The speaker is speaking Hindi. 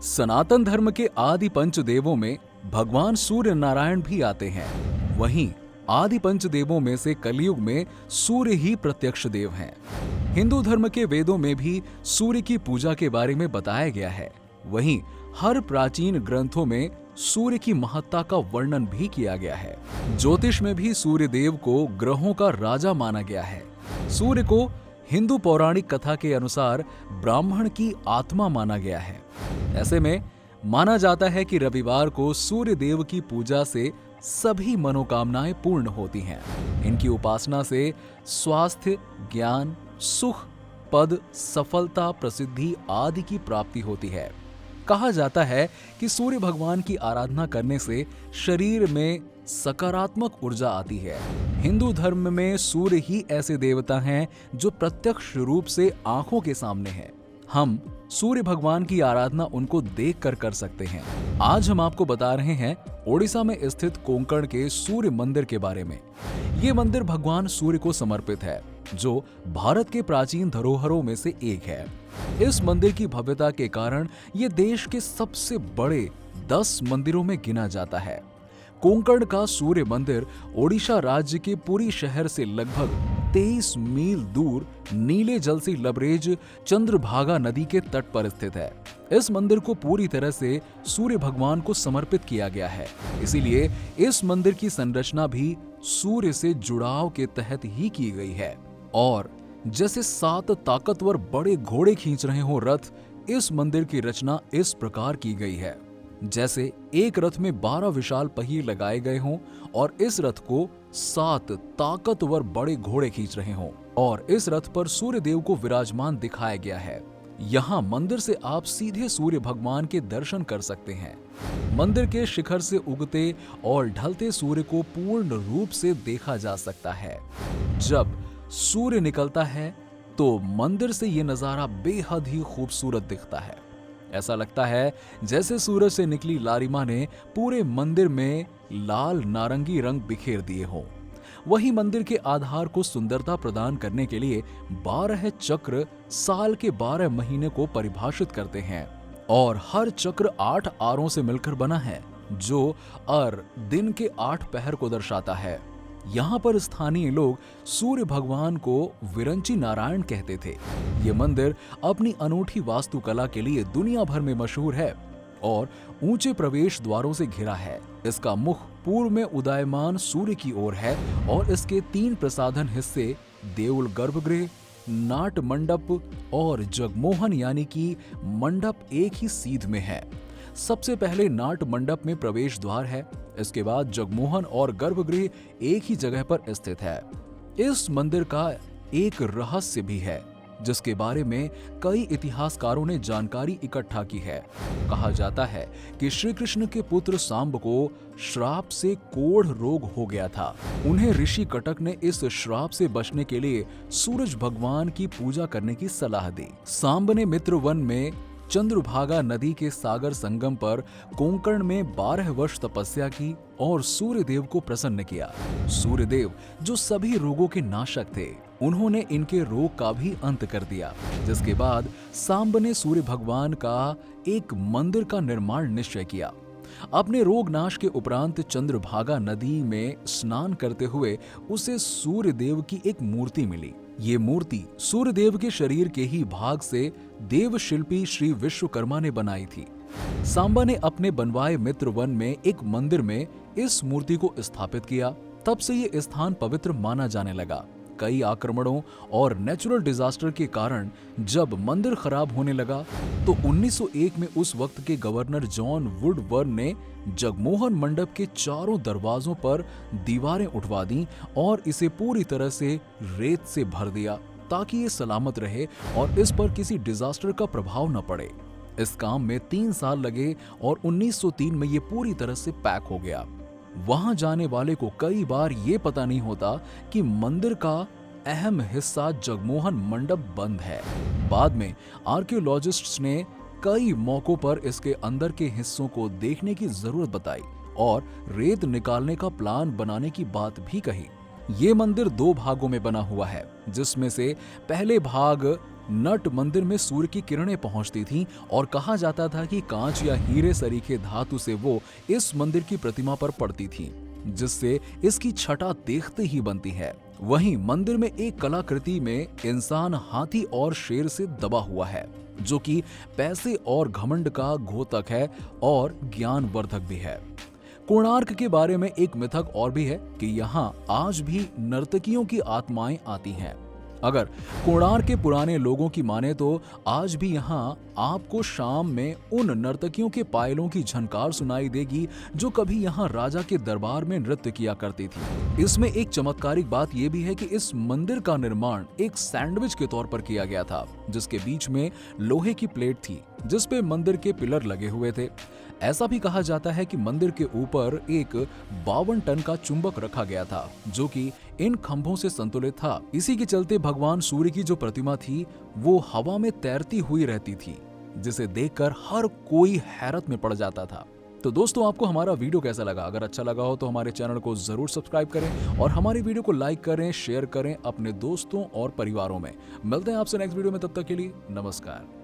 सनातन धर्म के आदि पंचदेवों में भगवान सूर्य नारायण भी आते हैं। वहीं आदि पंचदेवों में से कलयुग में सूर्य ही प्रत्यक्ष देव हैं। हिंदू धर्म के वेदों में भी सूर्य की पूजा के बारे में बताया गया है। वहीं हर प्राचीन ग्रंथों में सूर्य की महत्ता का वर्णन भी किया गया है। ज्योतिष में भी सूर्य देव को ग्रहों का राजा माना गया है। सूर्य को हिंदू पौराणिक कथा के अनुसार ब्राह्मण की आत्मा माना गया है। ऐसे में माना जाता है कि रविवार को सूर्य देव की पूजा से सभी मनोकामनाएं पूर्ण होती हैं। इनकी उपासना से स्वास्थ्य, ज्ञान, सुख, पद, सफलता, प्रसिद्धि आदि की प्राप्ति होती है। कहा जाता है कि सूर्य भगवान की आराधना करने से शरीर में सकारात्मक ऊर्जा आती है। हिंदू धर्म में सूर्य ही ऐसे देवता हैं जो प्रत्यक्ष रूप से आंखों के सामने हैं। हम सूर्य भगवान की आराधना उनको देखकर कर सकते हैं। आज हम आपको बता रहे हैं ओडिशा में स्थित कोंकण के सूर्य मंदिर के बारे में। ये मंदिर भगवान सूर्य को समर्पित है, जो भारत के प्राचीन धरोहरों में से एक है। इस मंदिर की भव्यता के कारण ये देश के सबसे बड़े 10 मंदिरों में गिना जाता है। कोंकण का सूर्य मंदिर ओडिशा राज्य के पुरी शहर से लगभग 23 मील दूर नीले जल से लबरेज चंद्रभागा नदी के तट पर स्थित है। इस मंदिर को पूरी तरह से सूर्य भगवान को समर्पित किया गया है। इसीलिए इस मंदिर की संरचना भी सूर्य से जुड़ाव के तहत ही की गई है। और जैसे 7 ताकतवर बड़े घोड़े खींच रहे हो रथ, इस मंदिर की रचना इस प्रकार की गई है जैसे एक रथ में 12 विशाल पहिए लगाए गए हों और इस रथ को 7 ताकतवर बड़े घोड़े खींच रहे हों और इस रथ पर सूर्य देव को विराजमान दिखाया गया है। यहाँ मंदिर से आप सीधे सूर्य भगवान के दर्शन कर सकते हैं। मंदिर के शिखर से उगते और ढलते सूर्य को पूर्ण रूप से देखा जा सकता है। जब सूर्य निकलता है तो मंदिर से ये नजारा बेहद ही खूबसूरत दिखता है। ऐसा लगता है जैसे सूरज से निकली लालिमा ने पूरे मंदिर में लाल नारंगी रंग बिखेर दिए हों। वहीं मंदिर के आधार को सुंदरता प्रदान करने के लिए 12 चक्र साल के 12 महीने को परिभाषित करते हैं और हर चक्र 8 आरों से मिलकर बना है, जो दिन के 8 पहर को दर्शाता है। यहाँ पर स्थानीय लोग सूर्य भगवान को विरंची नारायण कहते थे। ये मंदिर अपनी अनूठी वास्तुकला के लिए दुनिया भर में मशहूर है और ऊंचे प्रवेश द्वारों से घिरा है। इसका मुख पूर्व में उदयमान सूर्य की ओर है और इसके 3 प्रसाधन हिस्से देउल गर्भगृह, नाट मंडप और जगमोहन यानी कि मंडप एक ही सीध में है। सबसे पहले नाट मंडप में प्रवेश द्वार है, इसके बाद जगमोहन और गर्भगृह एक ही जगह पर स्थित है। इस मंदिर का एक रहस्य भी है जिसके बारे में कई इतिहासकारों ने जानकारी इकट्ठा की है। कहा जाता है कि श्री कृष्ण के पुत्र सांब को श्राप से कोढ़ रोग हो गया था। उन्हें ऋषि कटक ने इस श्राप से बचने के लिए सूरज भगवान की पूजा करने की सलाह दी। सांब ने मित्रवन में चंद्रभागा नदी के सागर संगम पर कोंकण में 12 वर्ष तपस्या की और सूर्यदेव को प्रसन्न किया। सूर्यदेव जो सभी रोगों के नाशक थे, उन्होंने इनके रोग का भी अंत कर दिया, जिसके बाद सांब ने सूर्य भगवान का एक मंदिर का निर्माण निश्चय किया। अपने रोग नाश के उपरांत चंद्रभागा नदी में स्नान करते हुए उसे सूर्यदेव की एक मूर्ति मिली। ये मूर्ति सूर्यदेव के शरीर के ही भाग से देव शिल्पी श्री विश्वकर्मा ने बनाई थी। सांबा ने अपने बनवाए मित्रवन में एक मंदिर में इस मूर्ति को स्थापित किया। तब से ये स्थान पवित्र माना जाने लगा। कई आक्रमणों और नेचुरल डिजास्टर के कारण जब मंदिर खराब होने लगा तो 1901 में उस वक्त के गवर्नर जॉन वुडवर्न ने जगमोहन मंडप के चारों दरवाजों पर दीवारें उठवा दी और इसे पूरी तरह से रेत से भर दिया ताकि ये सलामत रहे और इस पर किसी डिजास्टर का प्रभाव न पड़े। इस काम में 3 साल लगे और 1903 में ये पूरी तरह से पैक हो गया। वहां जाने वाले को कई बार ये पता नहीं होता कि मंदिर का अहम हिस्सा जगमोहन मंडप बंद है। बाद में आर्कियोलॉजिस्ट्स ने कई मौकों पर इसके अंदर के हिस्सों को देखने की जरूरत बताई और रेत निकालने का प्लान बनाने की बात भी कही। ये मंदिर 2 भागों में बना हुआ है, जिसमें से पहले भाग नट मंदिर में सूर्य की किरणें पहुंचती थीं और कहा जाता था कि कांच या हीरे सरीखे धातु से वो इस मंदिर की प्रतिमा पर पड़ती थीं, जिससे इसकी छटा देखते ही बनती है। वहीं मंदिर में एक कलाकृति में इंसान हाथी और शेर से दबा हुआ है, जो कि पैसे और घमंड का घोतक है और ज्ञानवर्धक भी है। कोणार्क के बारे में एक मिथक और भी है कि यहाँ आज भी नर्तकियों की आत्माएं आती हैं। अगर कोणार्क के पुराने लोगों की माने तो आज भी यहाँ आपको शाम में उन नर्तकियों के पायलों की झनकार सुनाई देगी जो कभी यहाँ राजा के दरबार में नृत्य किया करती थी। इसमें एक चमत्कारिक बात यह भी है कि इस मंदिर का निर्माण एक सैंडविच के तौर पर किया गया था, जिसके बीच में लोहे की प्लेट थी जिस पे मंदिर के पिलर लगे हुए थे। ऐसा भी कहा जाता है कि मंदिर के ऊपर एक 52 टन का चुंबक रखा गया था, जो कि इन खंभों से संतुलित था। इसी के चलते भगवान सूर्य की जो प्रतिमा थी वो हवा में तैरती हुई रहती थी, जिसे देखकर हर कोई हैरत में पड़ जाता था। तो दोस्तों, आपको हमारा वीडियो कैसा लगा? अगर अच्छा लगा हो तो हमारे चैनल को जरूर सब्सक्राइब करें और हमारी वीडियो को लाइक करें, शेयर करें अपने दोस्तों और परिवारों में। मिलते हैं आपसे नेक्स्ट वीडियो में, तब तक के लिए नमस्कार।